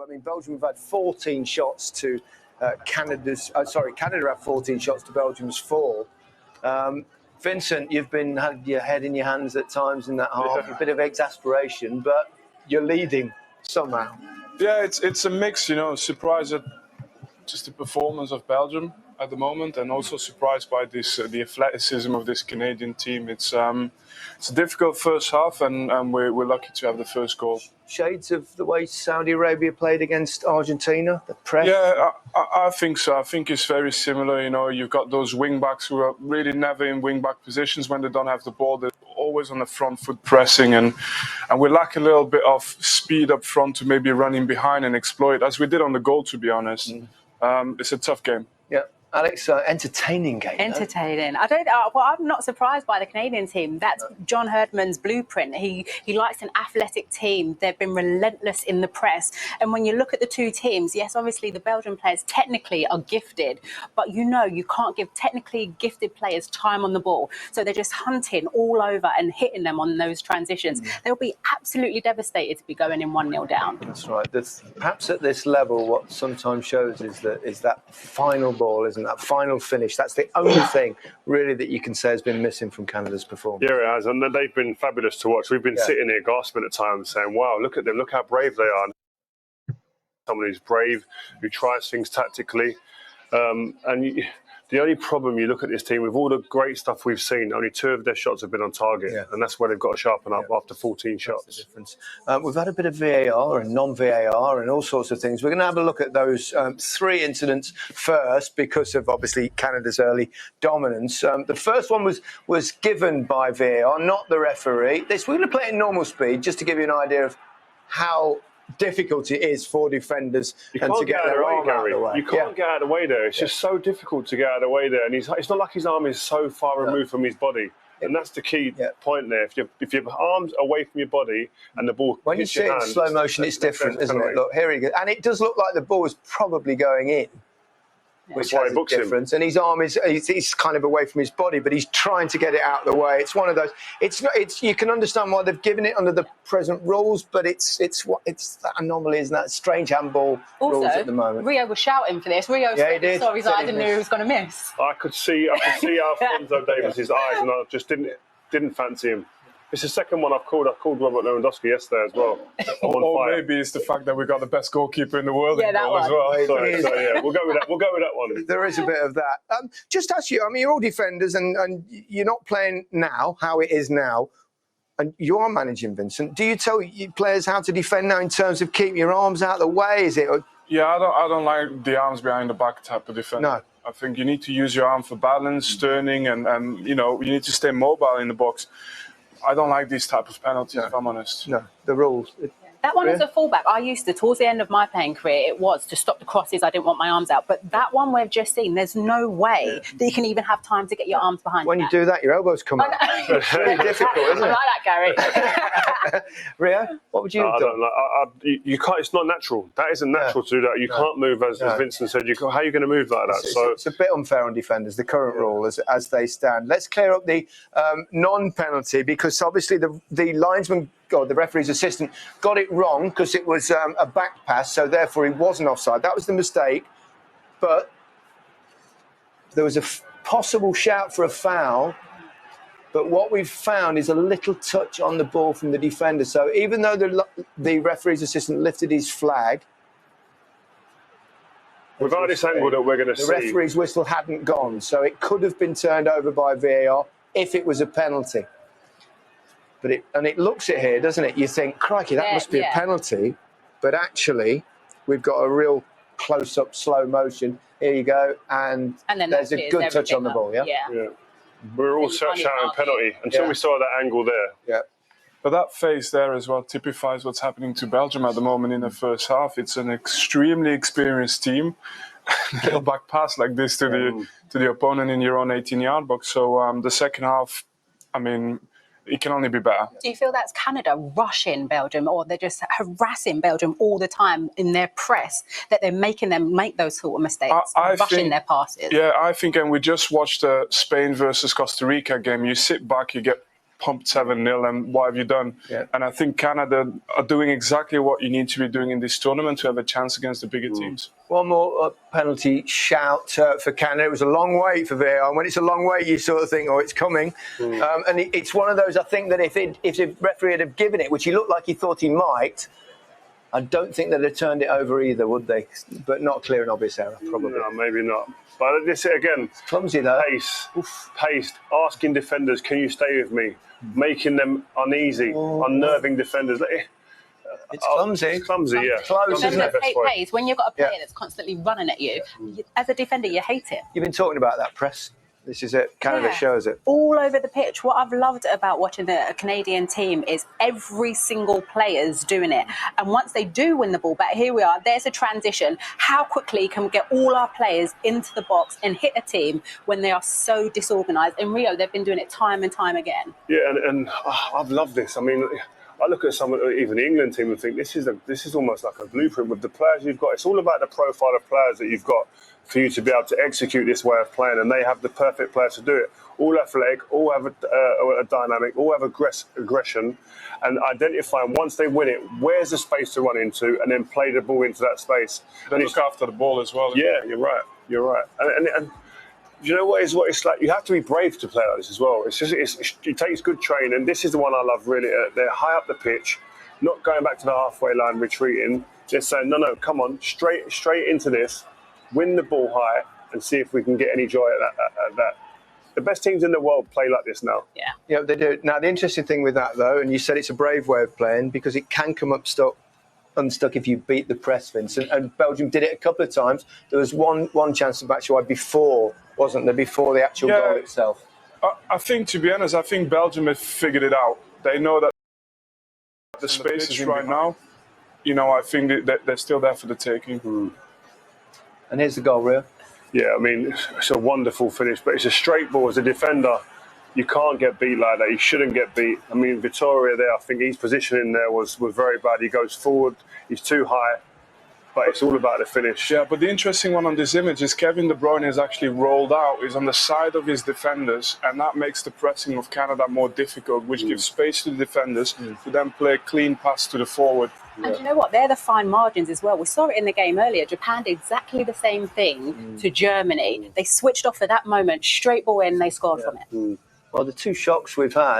I mean, Belgium have had 14 shots to Canada's. Canada had 14 shots to Belgium's 4. Vincent, you've had your head in your hands at times in that half, a bit of exasperation, but you're leading somehow. Yeah, it's a mix, surprised at just the performance of Belgium at the moment, and also surprised by this the athleticism of this Canadian team. It's a difficult first half, and we're lucky to have the first goal. Shades of the way Saudi Arabia played against Argentina, the press? Yeah, I think so. I think it's very similar. You've got those wing-backs who are really never in wing-back positions when they don't have the ball. They're always on the front foot pressing, and we lack a little bit of speed up front to maybe run in behind and exploit, as we did on the goal, to be honest. It's a tough game. Yeah. Alex, entertaining game. Entertaining. I'm not surprised by the Canadian team. That's John Herdman's blueprint. He likes an athletic team. They've been relentless in the press. And when you look at the two teams, yes, obviously the Belgian players technically are gifted, but you can't give technically gifted players time on the ball. So they're just hunting all over and hitting them on those transitions. They'll be absolutely devastated to be going in 1-0 down. That's right. Perhaps at this level, what sometimes shows is that final ball, isn't it? That final finish. That's the only thing really that you can say has been missing from Canada's performance. Yeah, it has, and they've been fabulous to watch. We've been sitting here gasping at times, saying, "Wow, look at them! Look how brave they are." Someone who's brave, who tries things tactically, the only problem, you look at this team, with all the great stuff we've seen, only 2 of their shots have been on target, and that's where they've got to sharpen up after 14 shots. That's the difference. We've had a bit of VAR and non-VAR and all sorts of things. We're going to have a look at those 3 incidents first, because of obviously Canada's early dominance. The first one was given by VAR, not the referee. We're going to play it in normal speed just to give you an idea of how difficult it is for defenders and to get their arm out of the way. You can't get out of the way there. It's just so difficult to get out of the way there. And it's not like his arm is so far removed from his body. And that's the key point there. If your arm's away from your body and the ball when hits you see your it in hand, slow motion, it's different, isn't it? Look, here he goes. And it does look like the ball is probably going in. Which has a difference, and his arm he's kind of away from his body, but he's trying to get it out of the way. It's one of those. You can understand why they've given it under the present rules, but it's that anomaly, isn't that strange handball rules at the moment? Rio was shouting for this. Rio saw his eyes and knew he was going to miss. I could see Alfonso Davies' eyes, and I just didn't fancy him. It's the second one I've called. I called Robert Lewandowski yesterday as well. Or maybe it's the fact that we got the best goalkeeper in the world as well. So yeah, we'll go with that. We'll go with that one. There is a bit of that. Just ask you. I mean, you're all defenders, and you're not playing now how it is now, and you are managing, Vincent. Do you tell your players how to defend now in terms of keeping your arms out of the way? Is it? Yeah, I don't like the arms behind the back type of defense. No. I think you need to use your arm for balance, turning, and you need to stay mobile in the box. I don't like these type of penalties, if I'm honest. No, the rules. That one as a fullback, I used to, towards the end of my playing career, it was to stop the crosses. I didn't want my arms out. But that one we've just seen, there's no way that you can even have time to get your arms behind when you do that, your elbows come out. It's really difficult, isn't it? I like that, Gary. Rio, what would you have done? You can't. It's not natural. That isn't natural to do that. You can't move, as Vincent said. How are you going to move like that? It's a bit unfair on defenders, the current rule as they stand. Let's clear up the non-penalty, because obviously the linesman, or the referee's assistant, got it wrong because it was a back pass, so therefore he wasn't offside. That was the mistake. But there was a possible shout for a foul. But what we've found is a little touch on the ball from the defender. So even though the referee's assistant lifted his flag, without this angle that we're going to see, the referee's whistle hadn't gone. So it could have been turned over by VAR if it was a penalty. But it looks it here, doesn't it? You think, crikey, that must be a penalty. But actually, we've got a real close-up, slow motion. Here you go. And there's a good touch on the ball, yeah? We were all shouting penalty until we saw that angle there. Yeah. But that face there as well typifies what's happening to Belgium at the moment in the first half. It's an extremely experienced team. A little back pass like this to the opponent in your own 18-yard box. So the second half, I mean, it can only be better. Do you feel that's Canada rushing Belgium, or they're just harassing Belgium all the time in their press, that they're making them make those sort of mistakes, rushing their passes? Yeah, I think, and we just watched the Spain versus Costa Rica game. You sit back, you get pumped 7-0, and what have you done? Yeah. And I think Canada are doing exactly what you need to be doing in this tournament to have a chance against the bigger teams. One more penalty shout for Canada. It was a long wait for VAR. And when it's a long wait, you sort of think, oh, it's coming. And it's one of those, I think, that if the referee had have given it, which he looked like he thought he might, I don't think they'd have turned it over either, would they? But not clear and obvious error, probably. No, maybe not. But this, again, Clumsy, though. Pace, asking defenders, can you stay with me? Making them uneasy, unnerving defenders. It's clumsy. It's clumsy, yeah. Close, isn't it? Pace, when you've got a player that's constantly running at you, as a defender, you hate it. You've been talking about that, Press. This is it. Canada shows it. All over the pitch. What I've loved about watching the Canadian team is every single player's doing it. And once they do win the ball back, here we are, there's a transition. How quickly can we get all our players into the box and hit a team when they are so disorganised? In Rio, they've been doing it time and time again. Yeah, and I've loved this. I mean, I look at even the England team and think this is almost like a blueprint with the players you've got. It's all about the profile of players that you've got for you to be able to execute this way of playing, and they have the perfect players to do it. All athletic, all have a dynamic, all have aggression, and identifying once they win it, where's the space to run into, and then play the ball into that space. They look after the ball as well. Yeah, you're right. And you know what it's like? You have to be brave to play like this as well. It takes good training, and this is the one I love really. They're high up the pitch, not going back to the halfway line, retreating. Just saying, no, come on, straight into this. Win the ball high and see if we can get any joy at that. The best teams in the world play like this now. Yeah, they do. Now, the interesting thing with that, though, and you said it's a brave way of playing, because it can come unstuck if you beat the press, Vincent. And Belgium did it a couple of times. There was one chance of actually before, wasn't there, before the actual goal itself? I think, to be honest, I think Belgium have figured it out. They know that the space is right now. You know, I think that they're still there for the taking. And here's the goal, Rio. Yeah, I mean, it's a wonderful finish, but it's a straight ball. As a defender, you can't get beat like that. You shouldn't get beat. I mean, Vittoria there, I think his positioning there was very bad. He goes forward, he's too high, but it's all about the finish. Yeah, but the interesting one on this image is Kevin De Bruyne is actually rolled out. He's on the side of his defenders, and that makes the pressing of Canada more difficult, which gives space to the defenders to then play a clean pass to the forward. And you know what? They're the fine margins as well. We saw it in the game earlier. Japan did exactly the same thing to Germany. They switched off at that moment, straight ball in, they scored from it. Well, the two shocks we've had.